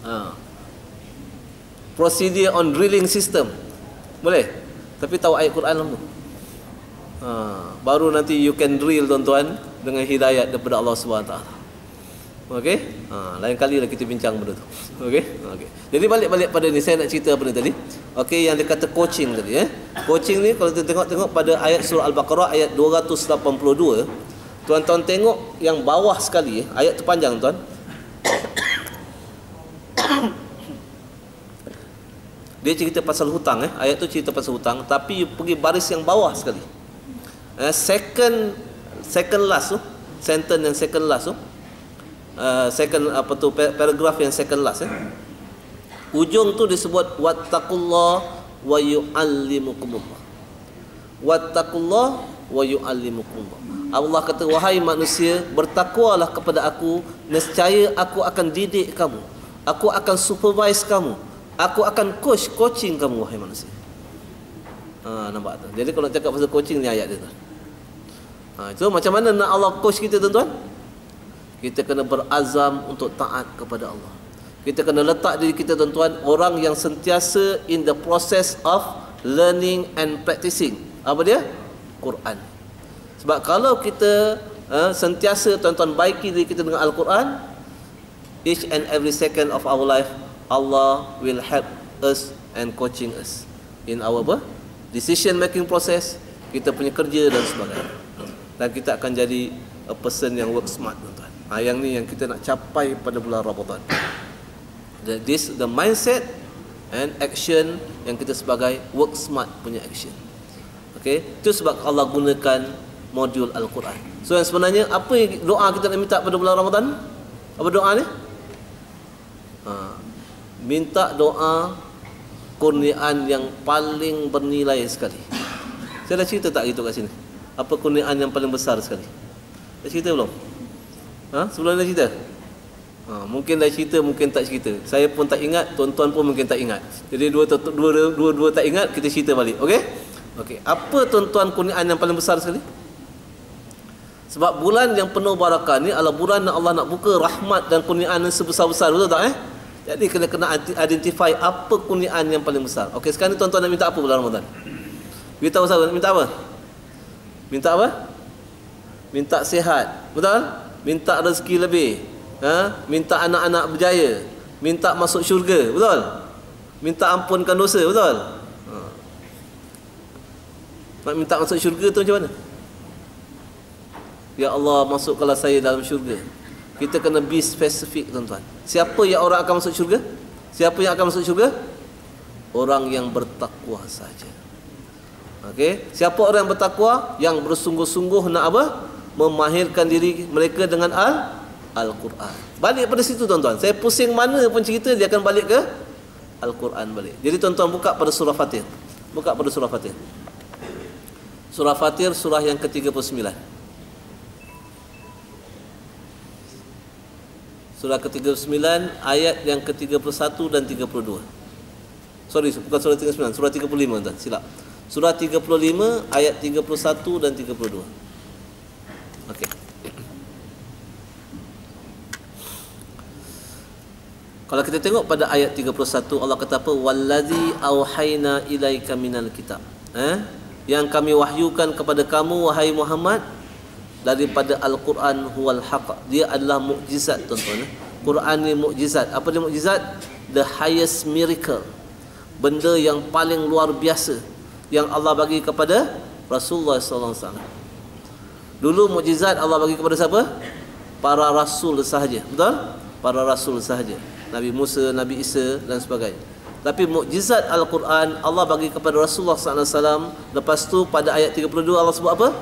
Ha. Procedure on drilling system. Boleh? Tapi tahu ayat Quran dulu. Baru nanti you can drill tuan-tuan dengan hidayat daripada Allah SWT. Okey? Lain kali lah kita bincang benda tu. Okey? Okey. Jadi balik pada ni, saya nak cerita apa ni tadi? Okey, yang dia kata coaching tadi Coaching ni kalau kita tengok pada ayat surah Al-Baqarah ayat 282, tuan-tuan tengok yang bawah sekali ayat tu panjang tuan. Dia cerita pasal hutang ayat tu cerita pasal hutang, tapi you pergi baris yang bawah sekali. Second last tu, sentence yang second last tu, paragraf yang second last ujung tu disebut wattaqullah wa yu'allimukumullah. Wattaqullah wa yu'allimukumullah. Allah kata, wahai manusia, bertakwalah kepada aku, nescaya aku akan didik kamu, aku akan supervise kamu, aku akan coaching kamu, wahai manusia. Nampak tu. Jadi kalau cakap pasal coaching ni ayat dia tu. Itu macam mana nak Allah coach kita tuan-tuan? Kita kena berazam untuk taat kepada Allah. Kita kena letak diri kita tuan-tuan orang yang sentiasa in the process of learning and practicing. Apa dia? Quran. Sebab kalau kita sentiasa tuan-tuan baiki diri kita dengan Al-Quran, each and every second of our life Allah will help us and coaching us in our decision making process, kita punya kerja dan sebagainya. Dan kita akan jadi a person yang work smart tuan-tuan. Yang ni yang kita nak capai pada bulan Ramadan. This the mindset and action yang kita sebagai work smart punya action. Okey, itu sebab Allah gunakan modul Al-Quran. So yang sebenarnya apa yang doa kita nak minta pada bulan Ramadan? Apa doa ni? Minta doa kurniaan yang paling bernilai sekali. Saya dah cerita tak gitu kat sini? Apa kurniaan yang paling besar sekali? Dah cerita belum? Sebelum dah cerita? Mungkin dah cerita, mungkin tak cerita. Saya pun tak ingat, tuan-tuan pun mungkin tak ingat. Jadi dua tak ingat, kita cerita balik. Okey? Okey. Apa tuan-tuan kurniaan yang paling besar sekali? Sebab bulan yang penuh barakah ni adalah bulan yang Allah nak buka rahmat dan kurniaan yang sebesar-besar, betul tak Jadi kena identify apa kurniaan yang paling besar. Okey, sekarang ni tuan-tuan nak minta apa bulan Ramadan? Beritahu saya, nak minta apa? Minta apa? Minta sihat, betul? Minta rezeki lebih. Minta anak-anak berjaya, minta masuk syurga, betul? Minta ampunkan dosa, betul? Nak minta masuk syurga tu macam mana? Ya Allah, masukkanlah saya dalam syurga. Kita kena be spesifik tuan-tuan. Siapa yang orang akan masuk syurga? Siapa yang akan masuk syurga? Orang yang bertakwa saja. Okey, siapa orang yang bertakwa? Yang bersungguh-sungguh nak apa? Memahirkan diri mereka dengan Al-Quran. Balik pada situ tuan-tuan. Saya pusing mana pun cerita, dia akan balik ke Al-Quran balik. Jadi tuan-tuan buka pada surah Fatir. Buka pada surah Fatir. Surah Fatir, surah yang ke-39. Surah ke-39 ayat yang ke-31 dan 32. Sorry, bukan surah 39, surah 35 tuan, silap. Surah 35 ayat 31 dan 32. Okey. Kalau kita tengok pada ayat 31, Allah kata apa? Wallazi auhayna ilaika minal kitab. Yang kami wahyukan kepada kamu wahai Muhammad daripada Al-Quran huwal haq. Dia adalah mukjizat tuan-tuan. Quran ni mukjizat. Apa dia mukjizat? The highest miracle. Benda yang paling luar biasa yang Allah bagi kepada Rasulullah sallallahu alaihi wasallam. Dulu mukjizat Allah bagi kepada siapa? Para rasul sahaja. Betul? Para rasul sahaja. Nabi Musa, Nabi Isa dan sebagainya. Tapi mukjizat Al-Quran Allah bagi kepada Rasulullah sallallahu alaihi wasallam. Lepas tu pada ayat 32 Allah sebut apa?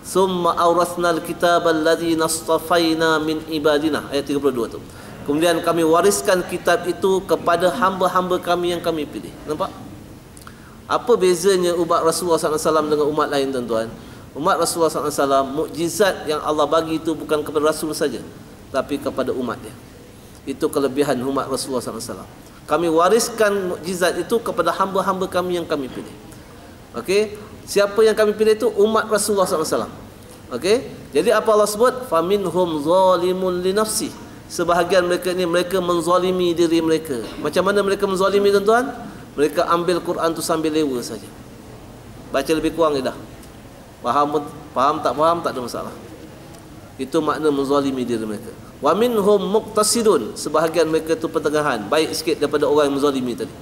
Summa awrathnal kitaba alladhi nastafaina min ibadina. Ayat 32 tu. Kemudian kami wariskan kitab itu kepada hamba-hamba kami yang kami pilih. Nampak? Apa bezanya umat Rasulullah SAW dengan umat lain tuan-tuan? Umat Rasulullah SAW, mukjizat yang Allah bagi itu bukan kepada Rasul saja, tapi kepada umat dia. Itu kelebihan umat Rasulullah SAW. Kami wariskan mukjizat itu kepada hamba-hamba kami yang kami pilih. Okey? Siapa yang kami pilih itu? Umat Rasulullah SAW. Okey? Jadi apa Allah sebut? Faminhum zalimun li nafsi. sebahagian mereka ni mereka menzalimi diri mereka. Macam mana mereka menzalimi tuan-tuan? Mereka ambil Quran tu sambil lewa saja. Baca lebih kurang je dah. Faham tak ada masalah. Itu makna menzalimi diri mereka. Wa minhum muqtasidun, sebahagian mereka tu pertengahan, baik sikit daripada orang yang menzalimi tadi.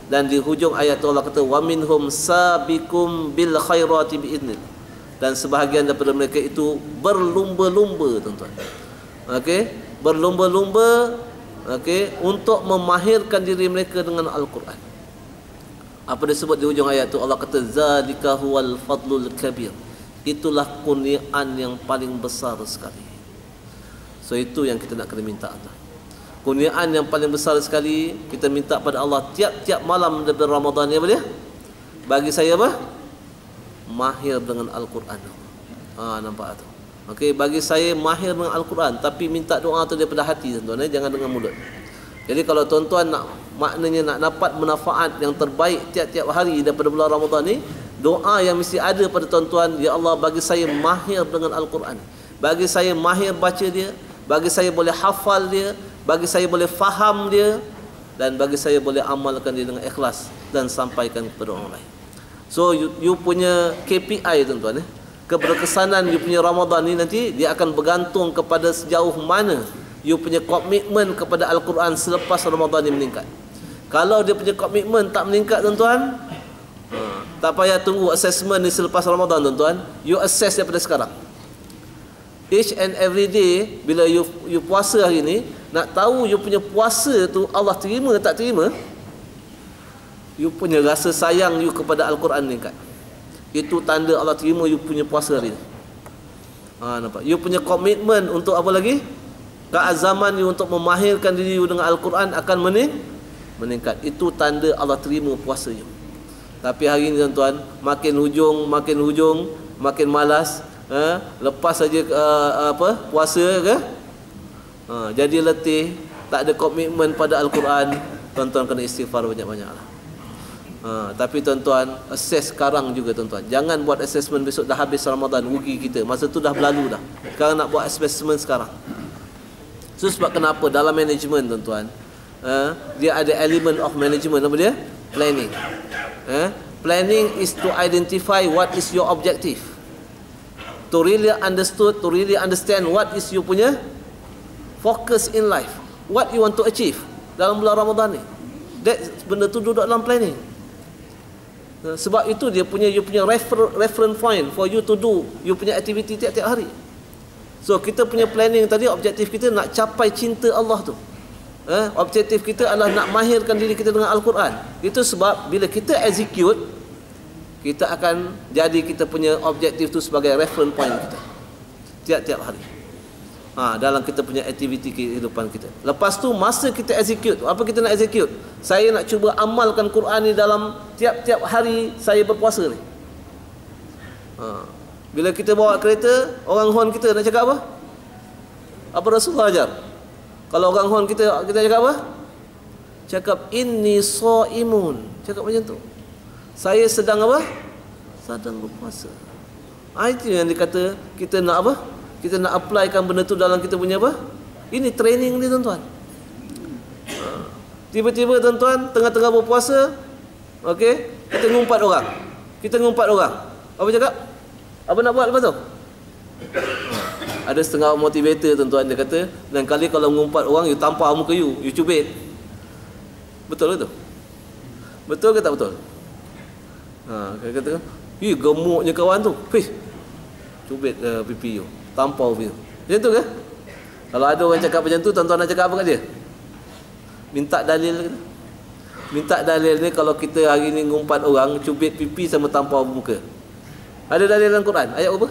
Dan di hujung ayat tu Allah kata wa minhum sabiqum bil khairati biidznillah. Dan sebahagian daripada mereka itu berlumba-lumba tuan-tuan. Okey, berlumba-lumba untuk memahirkan diri mereka dengan Al-Quran. Apa disebut di hujung ayat tu? Allah kata zalika huwal fadlul kabir. Itulah kurniaan yang paling besar sekali. So itu yang kita nak kena minta tu. Kurniaan yang paling besar sekali kita minta pada Allah tiap-tiap malam daripada Ramadan ni apa dia? Bagi saya apa? Mahir dengan Al-Quran. Nampak tu. Okey, bagi saya mahir dengan Al-Quran, tapi minta doa tu daripada hati tuan-tuan, jangan dengan mulut. Jadi kalau tuan-tuan nak, maknanya nak dapat manfaat yang terbaik tiap-tiap hari daripada bulan Ramadan ni, doa yang mesti ada pada tuan-tuan, ya Allah bagi saya mahir dengan Al-Quran. Bagi saya mahir baca dia, bagi saya boleh hafal dia, bagi saya boleh faham dia, dan bagi saya boleh amalkan dia dengan ikhlas dan sampaikan kepada orang lain. So you punya KPI tuan-tuan, keberkesanan you punya Ramadan ni nanti dia akan bergantung kepada sejauh mana you punya komitmen kepada Al-Quran selepas Ramadan ni meningkat. Kalau dia punya komitmen tak meningkat tuan-tuan, tak payah tunggu assessment ni selepas Ramadan tuan-tuan. You assess daripada sekarang. Each and every day bila you puasa hari ni, nak tahu you punya puasa tu Allah terima tak terima, you punya rasa sayang you kepada Al-Quran meningkat. Itu tanda Allah terima you punya puasa hari ni. Nampak? You punya komitmen untuk apa lagi? Keazaman you untuk memahirkan diri you dengan Al-Quran akan meningkat. Itu tanda Allah terima puasa you. Tapi hari ni tuan-tuan, makin hujung, makin malas. Lepas saja puasa ke? Jadi letih, tak ada komitmen pada Al-Quran. Tuan-tuan kena istighfar banyak-banyak lah. Tapi tuan-tuan, assess sekarang juga tuan-tuan. Jangan buat assessment besok dah habis Ramadan, rugi kita. Masa tu dah berlalu dah. Sekarang nak buat assessment sekarang. So sebab kenapa dalam management tuan-tuan, dia ada element of management, apa dia? Planning. Planning is to identify what is your objective. To really understand what is you punya focus in life. What you want to achieve dalam bulan Ramadan ni. Benda tu duduk dalam planning. Sebab itu dia punya you punya reference point for you to do you punya activity tiap-tiap hari. So kita punya planning tadi, objektif kita nak capai cinta Allah tu. Objektif kita adalah nak mahirkan diri kita dengan Al-Quran. Itu sebab bila kita execute, kita akan jadi kita punya objektif tu sebagai reference point kita tiap-tiap hari. Dalam kita punya aktiviti kehidupan kita. Lepas tu masa kita execute, apa kita nak execute? Saya nak cuba amalkan Quran ni dalam tiap-tiap hari saya berpuasa ni. Bila kita bawa kereta, orang hon kita nak cakap apa? Apa Rasulullah ajar? Kalau orang hon kita cakap apa? Cakap inni shaimun. Cakap macam tu. Saya sedang apa? Sedang berpuasa. Itu yang dikata kita nak apa? Kita nak applykan benda tu dalam kita punya apa? Ini training ni tuan-tuan. Tiba-tiba tuan-tuan tengah-tengah berpuasa, okey, kita ngumpat orang. Apa cakap? Apa nak buat lepas tu? Ada setengah motivator tuan-tuan, dia kata, dan kali kalau ngumpat orang, you tampar muka you cubit. Betul ke tu? Betul ke tak betul? Dia kata, gemuknya kawan tu. Cubit pipi you, tampar you. Macam tu ke? Kalau ada orang cakap macam tu, tuan-tuan nak cakap apa kat dia? Minta dalil. Minta dalil ni kalau kita hari ni ngumpat orang, cubit pipi sama tampar muka. Ada dalil dalam Quran? Ayat apa?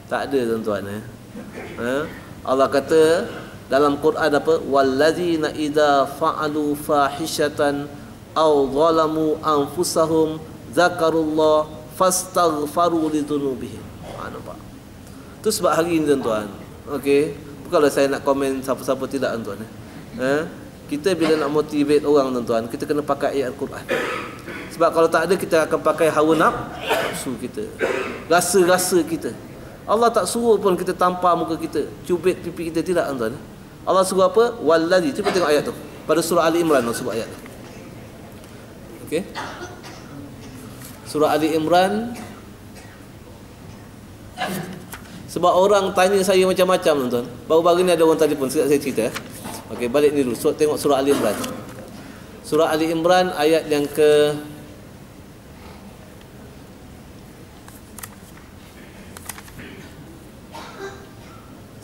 Tak ada tuan-tuan. Allah kata dalam Quran apa? Wallazina idza fa'alu fahishatan aw zalamu anfusahum zakarullah fastaghfaru lidzunubihim. Nampak? Tu sebab hari ni tuan-tuan. Okey, bukanlah saya nak komen siapa-siapa tidak tuan-tuan. Kita bila nak motivate orang tuan-tuan, kita kena pakai ayat Al-Quran. Sebab kalau tak ada, kita akan pakai hawa nafsu kita, rasa-rasa kita. Allah tak suruh pun kita tampar muka kita, cubit pipi kita, tidak tuan-tuan. Allah suruh apa? Wallazi. Cuba tengok ayat tu. Pada surah Ali Imran sebut ayat tu. Okey. Surah Ali Imran. Sebab orang tanya saya macam-macam tuan-tuan. Baru-baru ni ada orang telefon, saya cerita. Okey, balik ni dulu. Tengok surah Ali Imran. Surah Ali Imran ayat yang ke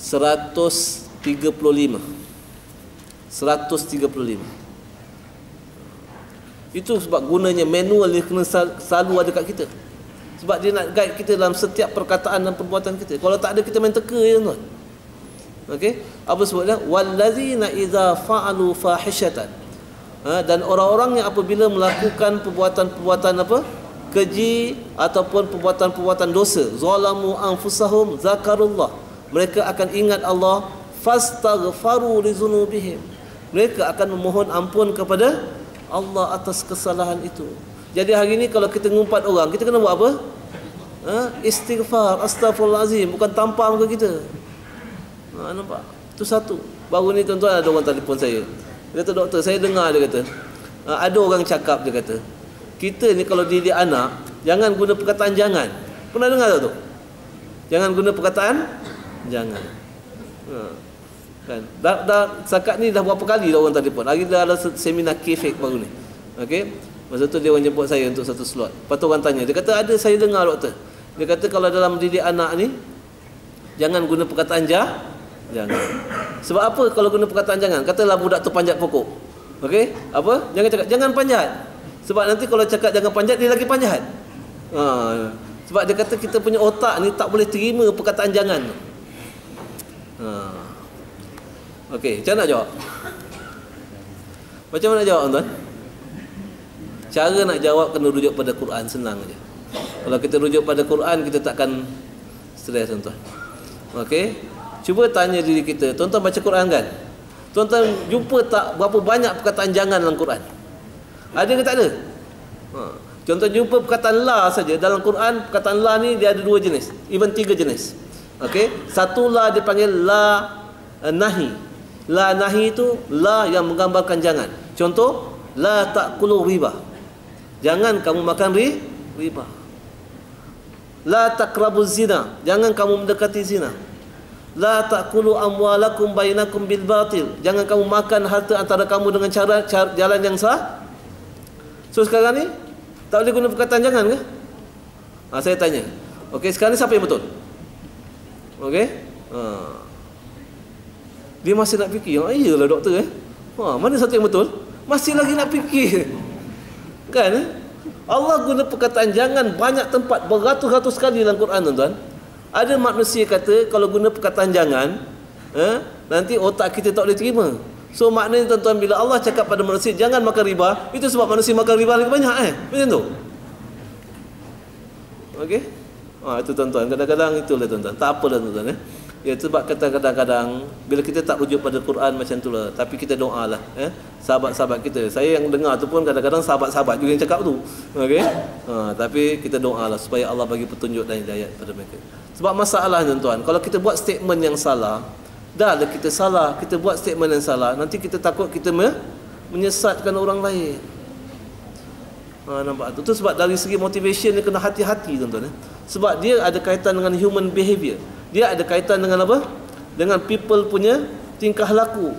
135. Itu sebab gunanya manual dia kena selalu ada kat kita. Sebab dia nak guide kita dalam setiap perkataan dan perbuatan kita. Kalau tak ada, kita main teka je tuan. Okey, apa sebutnya? Wallazina idza fa'alu fahishatan. Dan orang-orang yang apabila melakukan perbuatan-perbuatan apa? Keji ataupun perbuatan-perbuatan dosa, zalamu anfusahum zakarullah. Mereka akan ingat Allah, fastaghfaru li dzunubihim. Mereka akan memohon ampun kepada Allah atas kesalahan itu. Jadi hari ni kalau kita ngumpat orang, kita kena buat apa? Istighfar, astaghfirullahalazim, bukan tampar muka kita. Nampak? Itu satu. Baru ni tuan-tuan ada orang telefon saya. Dia kata, doktor, saya dengar dia kata, ada orang cakap, dia kata, kita ni kalau didik anak, jangan guna perkataan jangan. Pernah dengar tak tu? Jangan guna perkataan jangan. Kan? Dah setakat ni dah berapa kali dah orang telefon. Hari dah ada seminar K-Fake baru ni. Okey. Masa tu dia orang jemput saya untuk satu slot. Lepas tu orang tanya, dia kata ada, saya dengar doktor. Dia kata kalau dalam didik anak ni jangan guna perkataan jangan. Sebab apa kalau guna perkataan jangan? Katalah budak tu panjat pokok. Okey? Apa? Jangan cakap jangan panjat. Sebab nanti kalau cakap jangan panjat, dia lagi panjat. Sebab dia kata kita punya otak ni tak boleh terima perkataan jangan. Okey, macam mana nak jawab? Macam mana nak jawab tuan? Cara nak jawab kena rujuk pada Quran, senang aja. Kalau kita rujuk pada Quran, kita takkan stres tuan-tuan. Okey? Cuba tanya diri kita, tuan-tuan baca Quran kan? Tuan-tuan jumpa tak berapa banyak perkataan jangan dalam Quran? Ada ke tak ada? Contoh jumpa perkataan la saja dalam Quran, perkataan la ni dia ada 2 jenis, even 3 jenis. Okey? Satu la dipanggil la nahi. La nahi itu la yang menggambarkan jangan. Contoh, la ta'kulu riba. Jangan kamu makan riba. La taqrabuz zina. Jangan kamu mendekati zina. La ta'kulu amwalakum bainakum bil batil. Jangan kamu makan harta antara kamu dengan cara jalan yang salah. So sekarang ni tak boleh guna perkataan jangan ke? Saya tanya. Okey, sekarang ni siapa yang betul? Okey? Dia masih nak fikir. Iyalah doktor mana satu yang betul? Masih lagi nak fikir. Kan? Allah guna perkataan jangan banyak tempat, beratus-ratus kali dalam Quran tuan-tuan. Ada manusia kata kalau guna perkataan jangan, nanti otak kita tak boleh terima. So maknanya tuan-tuan, bila Allah cakap pada manusia jangan makan riba, itu sebab manusia makan riba lagi banyak macam tu. Okey? Itu tuan-tuan, kadang-kadang itulah tuan-tuan. Tak apalah tuan-tuan Ya, sebab kadang-kadang bila kita tak rujuk pada Quran macam itulah, tapi kita doalah sahabat-sahabat kita. Saya yang dengar tu pun kadang-kadang sahabat-sahabat juga yang cakap tu. Okey? Tapi kita doalah supaya Allah bagi petunjuk dan hidayah pada mereka. Sebab masalah tuan-tuan, kalau kita buat statement yang salah, dah kita salah, kita buat statement yang salah, nanti kita takut kita menyesatkan orang lain. Nampak tu? Sebab dari segi motivation dia kena hati-hati tuan-tuan. Sebab dia ada kaitan dengan human behavior. Dia ada kaitan dengan apa? Dengan people punya tingkah laku,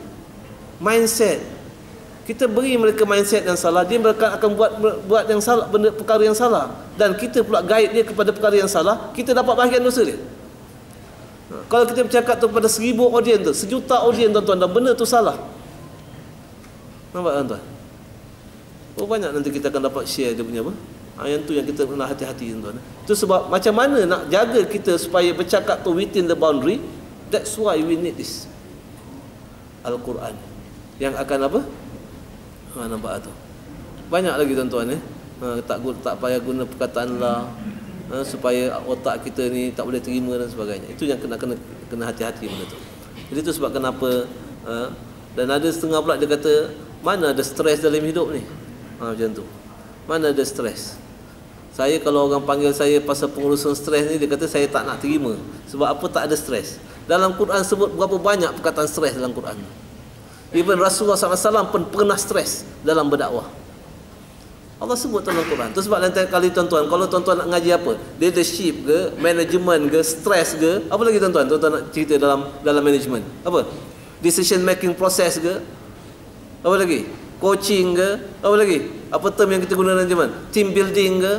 mindset. Kita beri mereka mindset yang salah, dia mereka akan buat yang salah, benda perkara yang salah, dan kita pula guide dia kepada perkara yang salah, kita dapat bahagian dosa dia. Kalau kita bercakap tu kepada 1000 audien tu, 1 juta audien tuan-tuan, dan benda tu salah, nampak tuan-tuan? Banyak nanti kita akan dapat share dia punya apa? Yang tu yang kita kena hati-hati tuan-tuan. Itu sebab macam mana nak jaga kita supaya bercakap tu within the boundary. That's why we need this Al-Quran yang akan apa? Nampak tu. Banyak lagi tuan-tuan tak payah guna perkataan la supaya otak kita ni tak boleh terima dan sebagainya. Itu yang kena hati-hati benda tu. Jadi itu sebab kenapa dan ada setengah pula dia kata mana ada stres dalam hidup ni. Macam tu. Mana ada stres? Saya kalau orang panggil saya pasal pengurusan stres ni, dia kata saya tak nak terima. Sebab apa? Tak ada stres. Dalam Quran sebut berapa banyak perkataan stres dalam Quran. Even Rasulullah SAW pun pernah stres dalam berdakwah. Allah sebut dalam Quran. Tu sebab lain kali tuan-tuan, kalau tuan-tuan nak ngaji apa, leadership ke, management ke, stres ke, apa lagi tuan-tuan? Tuan-tuan nak cerita dalam management? Apa? Decision making process ke? Apa lagi? Coaching ke? Apa lagi? Apa term yang kita guna dalam zaman? Team building ke?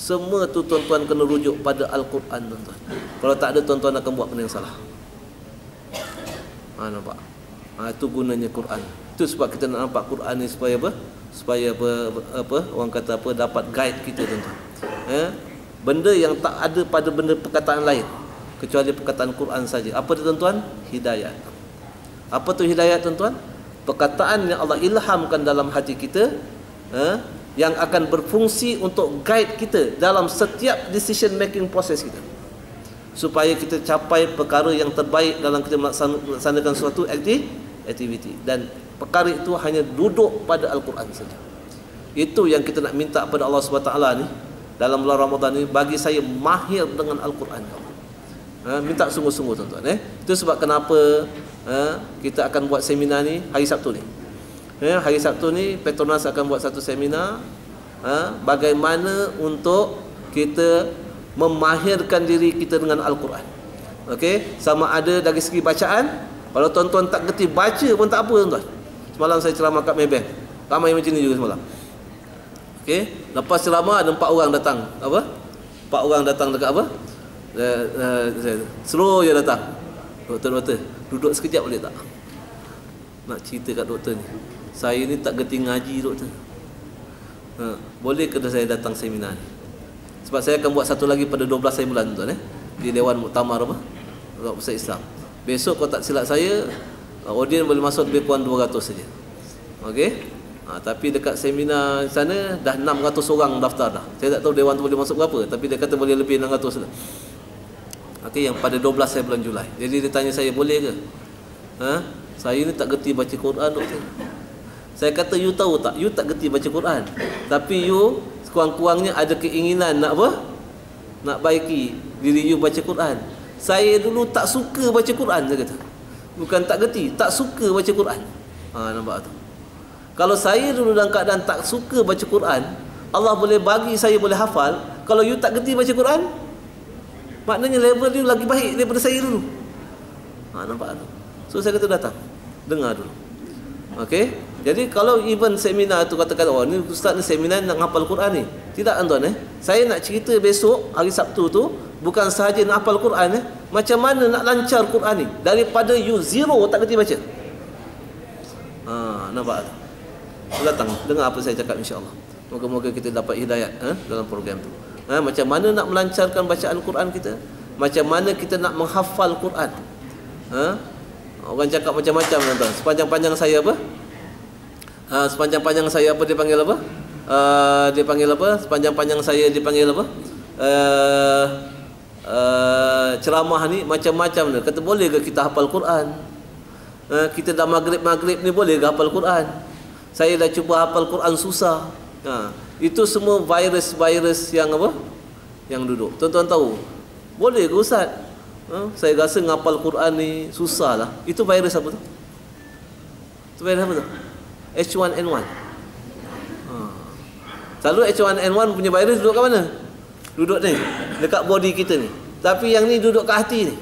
Semua tu tuan-tuan kena rujuk pada Al-Quran, tuan-tuan. Kalau tak ada, tuan-tuan akan buat benda yang salah. Nampak? Itu gunanya Quran. Itu sebab kita nak nampak Quran ni supaya apa? Supaya apa? Orang kata apa? Dapat guide kita, tuan-tuan. Benda yang tak ada pada benda perkataan lain kecuali perkataan Quran saja. Apa tu, tuan-tuan? Hidayat. Apa tu hidayat, tuan-tuan? Perkataan yang Allah ilhamkan dalam hati kita, yang akan berfungsi untuk guide kita dalam setiap decision making proses kita, supaya kita capai perkara yang terbaik dalam kita melaksanakan suatu aktiviti. Dan perkara itu hanya duduk pada Al-Quran saja. Itu yang kita nak minta pada Allah SWT ni dalam bulan Ramadan ni, bagi saya mahir dengan Al-Quran. Minta sungguh-sungguh, tuan-tuan. Itu sebab kenapa kita akan buat seminar ni hari Sabtu ni. Hari Sabtu ni Petronas akan buat satu seminar, bagaimana untuk kita memahirkan diri kita dengan Al-Quran. Okey, sama ada dari segi bacaan. Kalau tuan-tuan tak gerti baca pun tak apa, tuan-tuan. Semalam saya ceramah kat Maybank, ramai macam ni juga semalam. Okey, lepas ceramah ada 4 orang datang. Apa? 4 orang datang dekat apa? Slow je datang. Doktor, duduk sekejap boleh tak? Nak cerita kat doktor ni, saya ni tak gerti ngaji, doktor. Boleh ke saya datang seminar ni? Sebab saya akan buat satu lagi pada 12 hari bulan, tuan, di Dewan Muktamar apa? Pusat Islam. Besok kalau tak silap saya, audien boleh masuk lebih kurang 200 saja. Okey? Tapi dekat seminar sana dah 600 orang daftar dah. Saya tak tahu Dewan tu boleh masuk berapa, tapi dia kata boleh lebih 600 dah. Okey, yang pada 12 hari bulan Julai. Jadi dia tanya saya, boleh ke? Saya ni tak gerti baca Quran, doktor. Saya kata, you tahu tak, you tak gerti baca Quran, tapi you sekurang-kurangnya ada keinginan nak apa? Nak baiki diri you baca Quran. Saya dulu tak suka baca Quran, saya kata. Bukan tak gerti, tak suka baca Quran. Nampak tu. Kalau saya dulu dalam keadaan tak suka baca Quran, Allah boleh bagi saya boleh hafal. Kalau you tak gerti baca Quran, maknanya level you lagi baik daripada saya dulu. Nampak tu. So saya kata datang, dengar dulu. Okey. Jadi kalau even seminar tu katakan, oh ni ustaz ni seminar nak hafal Quran ni. Tidak, tuan, saya nak cerita besok hari Sabtu tu bukan sahaja nak hafal Quran, macam mana nak lancar Quran ni daripada you zero tak kerti baca. Nampak tak? Datang, dengar apa saya cakap, insya-Allah. Moga-moga kita dapat hidayat dalam program tu. Macam mana nak melancarkan bacaan Quran kita, macam mana kita nak menghafal Quran. Orang cakap macam-macam, tuan-tuan. Sepanjang-panjang saya apa? Sepanjang-panjang saya apa dia panggil apa? Dia panggil apa? Sepanjang-panjang saya dipanggil apa? Ceramah ni macam-macam dia. Kata, boleh ke kita hafal Quran? Kita dah maghrib ni boleh ke hafal Quran? Saya dah cuba hafal Quran susah. Itu semua virus-virus yang apa? Yang duduk. Tuan-tuan tahu, boleh ke ustaz? Saya rasa ngapal Quran ni susah lah. Itu virus apa tu? Itu virus apa tu? H1N1. Selalu H1N1 punya virus duduk kat mana? Duduk ni, dekat body kita ni. Tapi yang ni duduk kat hati ni.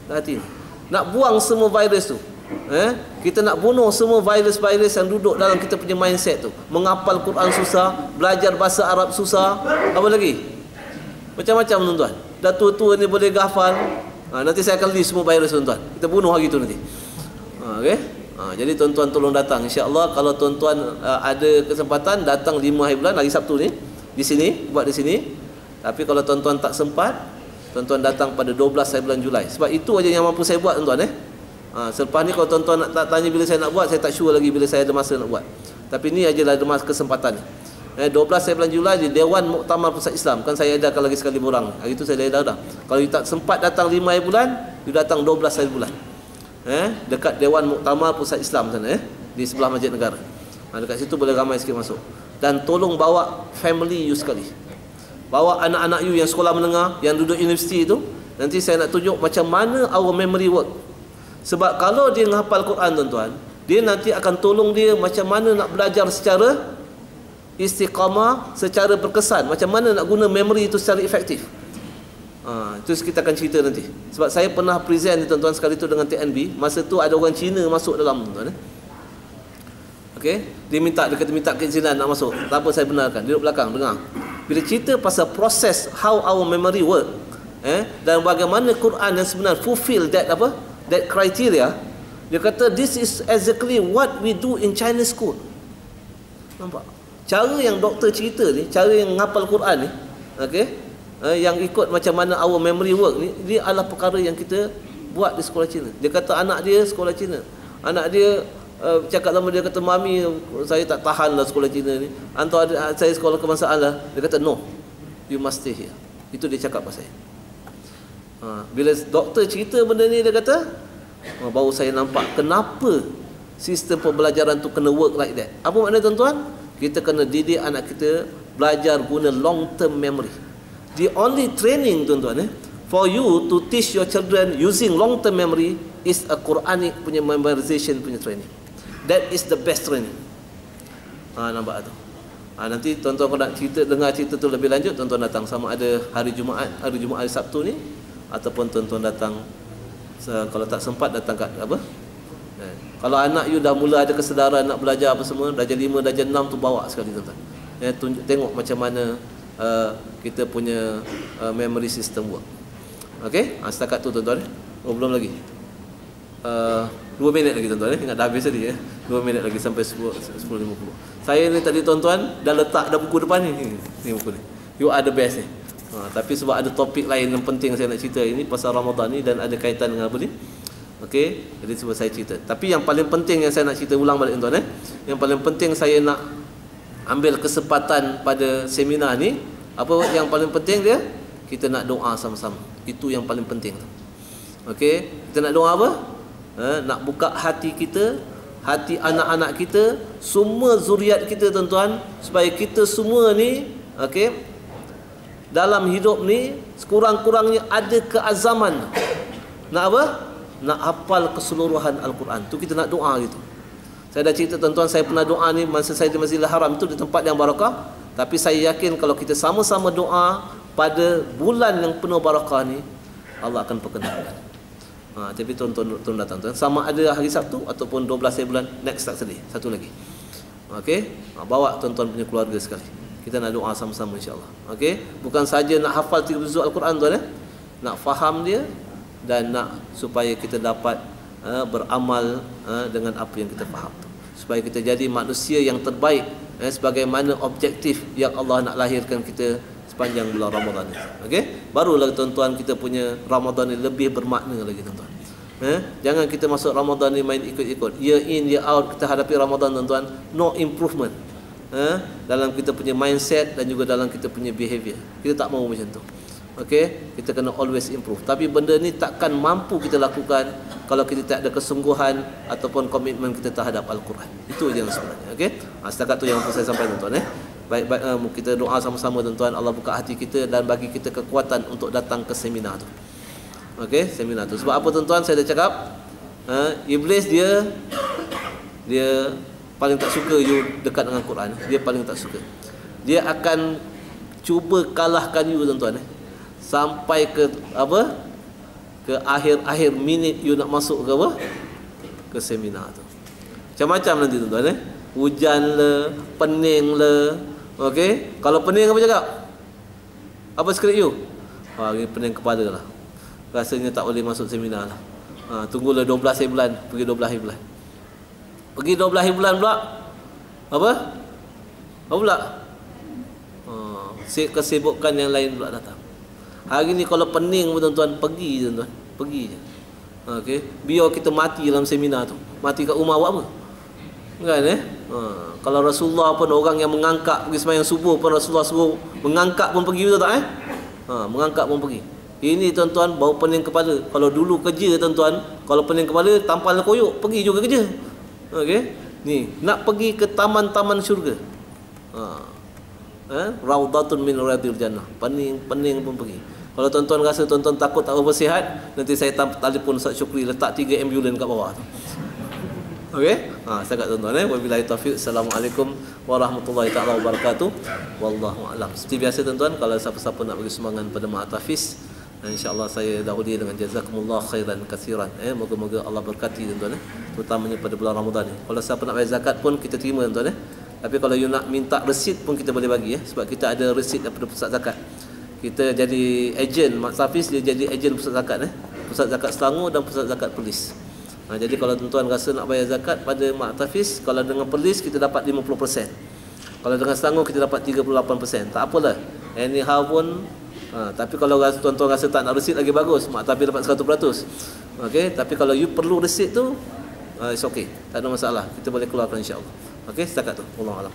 Kat hati ni. Nak buang semua virus tu. Kita nak bunuh semua virus-virus yang duduk dalam kita punya mindset tu. Mengapal Quran susah, belajar bahasa Arab susah. Apa lagi? Macam-macam, tuan-tuan. Dah tua-tua ni boleh hafal. Nanti saya akan list semua virus, tuan-tuan. Kita bunuh hari tu nanti. Okey? Jadi tuan-tuan tolong datang. InsyaAllah kalau tuan-tuan ada kesempatan datang 5 hari bulan, hari Sabtu ni, di sini, buat di sini. Tapi kalau tuan-tuan tak sempat, tuan-tuan datang pada 12 hari bulan Julai. Sebab itu aja yang mampu saya buat, tuan-tuan. Selepas ni kalau tuan-tuan nak tanya bila saya nak buat, saya tak sure lagi bila saya ada masa nak buat. Tapi ni ajalah ada masa kesempatan ni. 12 hari bulan Julai di Dewan Muktamar Pusat Islam. Kan saya edarkan lagi sekali borang. Hari tu saya dah edar dah. Kalau you tak sempat datang 5 hari bulan, you datang 12 hari bulan. Dekat Dewan Muktamar Pusat Islam sana, di sebelah Masjid Negara. Dekat situ boleh ramai sikit masuk. dan tolong bawa family you sekali. Bawa anak-anak you yang sekolah menengah, yang duduk universiti tu. Nanti saya nak tunjuk macam mana our memory work. Sebab kalau dia menghafal Quran tuan-tuan, dia nanti akan tolong dia macam mana nak belajar secara istiqamah, secara berkesan, macam mana nak guna memory itu secara efektif. Itu kita akan cerita nanti. Sebab saya pernah present tuan-tuan sekali tu dengan TNB. Masa tu ada orang Cina masuk dalam tuan-tuan. Okey, dia kata minta keizinan nak masuk. Tak apa, saya benarkan. Duduk belakang dengar. Bila cerita pasal proses how our memory work, dan bagaimana Quran yang sebenarnya fulfill that that criteria, dia kata this is exactly what we do in Chinese school. Nampak? Cara yang doktor cerita ni, cara yang menghafal Quran ni, okey, yang ikut macam mana our memory work ni, dia adalah perkara yang kita buat di sekolah Cina. Dia kata anak dia sekolah Cina. Anak dia cakap sama dia, kata mami, saya tak tahan lah sekolah Cina ni, hantar saya sekolah kebangsaan lah. Dia kata no, you must stay here. Itu dia cakap pasal saya. Bila doktor cerita benda ni, dia kata baru saya nampak kenapa sistem pembelajaran tu kena work like that. Apa makna tuan-tuan? Kita kena didik anak kita belajar guna long term memory. The only training tuan-tuan for you to teach your children using long term memory is a Quranic punya memorization punya training. That is the best training. Nampak tu. Nanti tuan-tuan kalau nak dengar cerita tu lebih lanjut, tuan-tuan datang sama ada hari Jumaat, hari Sabtu ni, ataupun tuan-tuan datang kalau tak sempat datang kat kalau anak you dah mula ada kesedaran nak belajar apa semua, darjah 5, darjah 6 tu bawa sekali tuan-tuan. Tengok macam mana kita punya memory system work. Okey, setakat tu tuan-tuan. Belum lagi. 2 minit lagi tuan-tuan. Ingat dah habis tadi 2 minit lagi sampai 10.50. Saya ni tadi tuan-tuan dah letak dah buku depan ni. Ni buku ni. You are the best ni. Tapi sebab ada topik lain yang penting saya nak cerita ini pasal Ramadan ni dan ada kaitan dengan apa ni. Okey, jadi sebab saya cerita. Tapi yang paling penting yang saya nak cerita ulang balik tuan-tuan yang paling penting saya nak ambil kesempatan pada seminar ni, apa yang paling penting dia? Kita nak doa sama-sama. Itu yang paling penting. Okey, kita nak doa apa? Nak buka hati kita, hati anak-anak kita, semua zuriat kita tuan-tuan, supaya kita semua ni, okey, dalam hidup ni sekurang-kurangnya ada keazaman nak apa? Nak hafal keseluruhan Al-Quran. Tu kita nak doa gitu. Saya dah cerita tuan-tuan, saya pernah doa ni masa saya di Masjidil Haram, itu di tempat yang barakah. Tapi saya yakin kalau kita sama-sama doa pada bulan yang penuh barakah ni, Allah akan perkenankan. Tapi tuan-tuan datang tuan, sama ada hari Sabtu ataupun 12 hari bulan next Saturday, satu lagi. Okey, bawa tuan-tuan punya keluarga sekali. Kita nak doa sama-sama insya-Allah. Okey, bukan saja nak hafal 3 juzuk Al-Quran tuan nak faham dia dan nak supaya kita dapat beramal dengan apa yang kita faham tu, supaya kita jadi manusia yang terbaik sebagaimana objektif yang Allah nak lahirkan kita sepanjang bulan Ramadan ni. Okey, barulah tuan-tuan kita punya Ramadan ni lebih bermakna lagi tuan-tuan. Jangan kita masuk Ramadan ni main ikut-ikut, year in year out kita hadapi Ramadan tuan-tuan, no improvement dalam kita punya mindset dan juga dalam kita punya behavior. Kita tak mahu macam tu. Okey, kita kena always improve. Tapi benda ni takkan mampu kita lakukan kalau kita tak ada kesungguhan ataupun komitmen kita terhadap Al-Quran. Itu je yang sebenarnya. Okey, setakat tu yang saya sampaikan tuan-tuan. Baik-baik, kita doa sama-sama tuan-tuan, Allah buka hati kita dan bagi kita kekuatan untuk datang ke seminar tu. Okey, seminar tu. Sebab apa tuan-tuan, saya dah cakap, iblis dia paling tak suka you dekat dengan Quran. Dia paling tak suka. Dia akan cuba kalahkan you tuan-tuan sampai ke apa? Ke akhir-akhir minit you nak masuk ke apa? Ke seminar tu. Macam-macam nanti tuan-tuan hujan le, pening le. Okey, kalau pening apa cakap? Apa skrip you? Ini pening kepala lah. Rasanya tak boleh masuk seminar lah. Tunggulah 12 hari bulan, pergi 12 hari bulan. Pergi 12 hari bulan pula. Apa? Apa pula? Kesibukan yang lain pula datang. Hari ni kalau pening tuan-tuan, pergi tuan-tuan, pergi je. Okey, biar kita mati dalam seminar tu. Mati kat rumah buat apa? Kan kalau Rasulullah pun orang yang mengangkat pergi sembahyang subuh pun Rasulullah suruh mengangkat pun pergi, betul tak mengangkat pun pergi. Ini tuan-tuan bau pening kepala. Kalau dulu kerja tuan-tuan, kalau pening kepala tampal koyok, pergi juga kerja. Okey, ni nak pergi ke taman-taman syurga. Raudatun min riyadil jannah. Pening pun pergi. Kalau tuan-tuan rasa tuan-tuan takut tak bersihat, nanti saya telefon Ustaz Syukri letak 3 ambulans kat bawah tu. Okey? Setakat tuan-tuan wabillahi taufiq. Assalamualaikum warahmatullahi taala wabarakatuh. Wallahu a'lam. Seperti biasa tuan-tuan, kalau siapa-siapa nak bagi sumbangan pada Mak Tafiz, insya-Allah saya dahului dengan jazakumullah khairan katsiran. Moga-moga Allah berkati tuan-tuan terutamanya pada bulan Ramadan ni. Kalau siapa nak bayar zakat pun kita terima tuan-tuan Tapi kalau you nak minta resit pun kita boleh bagi sebab kita ada resit daripada pusat zakat. Kita jadi ejen Mak Tafiz, dia jadi ejen pusat zakat Pusat zakat Selangor dan pusat zakat Perlis. Jadi kalau tuan-tuan rasa nak bayar zakat pada Mak Tafiz, kalau dengan Perlis kita dapat 50%. Kalau dengan Selangor kita dapat 38%. Tak apalah. Anyhow pun tapi kalau tuan-tuan rasa tak nak resit lagi bagus, Mak Tafiz dapat 100%. Okey, tapi kalau you perlu resit tu it's okay. Tak ada masalah. Kita boleh keluarkan insya-Allah. Okey, setakat tu. Wallahu a'lam.